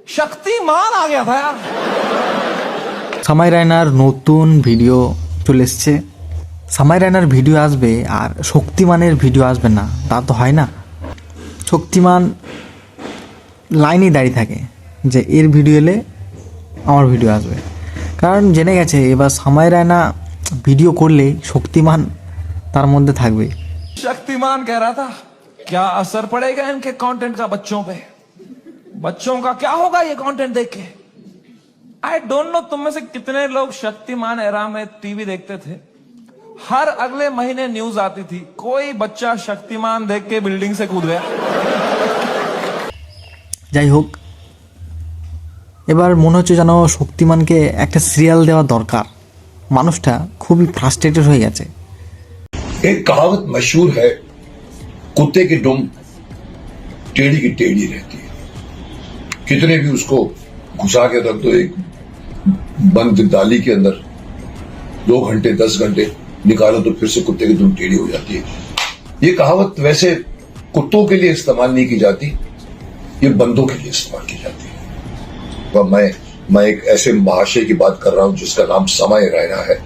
शक्तिमान आ गया था यार। সামাই রায়নার নতুন ভিডিও চলে এসছে। সামাই রায়নার ভিডিও আসবে আর শক্তিমানের ভিডিও আসবে না, তা তো হয় না। শক্তিমান লাইনেই দাঁড়িয়ে থাকে যে এর ভিডিও এলে আমার ভিডিও আসবে, কারণ জেনে গেছে এবার সামাই রায়না ভিডিও করলেই শক্তিমান তার মধ্যে থাকবে। शक्तिमान कह रहा था क्या असर पड़ेगा इनके कंटेंट का बच्चों पे, बच्चों का क्या होगा ये कंटेंट देख के। आई डोंट नो तुम में से कितने लोग शक्तिमान एरा में टीवी देखते थे। हर अगले महीने न्यूज आती थी कोई बच्चा शक्तिमान देख के बिल्डिंग से कूद गया। যাই হোক, এবার মনে হচ্ছে যেন শক্তিমানকে একটা সিরিয়াল দেওয়া দরকার। মানুষটা খুবই ফ্রাস্ট্রেটেড হয়ে গেছে। एक कहावत मशहूर है, कुत्ते की दुम टेढ़ी की टेढ़ी रहती है। कितने भी उसको घुसा के रख दो एक बंद डाली के अंदर, 2 घंटे 10 घंटे निकालो तो फिर से कुत्ते की दुम टेढ़ी हो जाती है। ये कहावत वैसे कुत्तों के लिए इस्तेमाल नहीं की जाती, ये बंदों के लिए इस्तेमाल की जाती है। मैं एक ऐसे महाशय की बात कर रहा हूं जिसका नाम समय रैना है।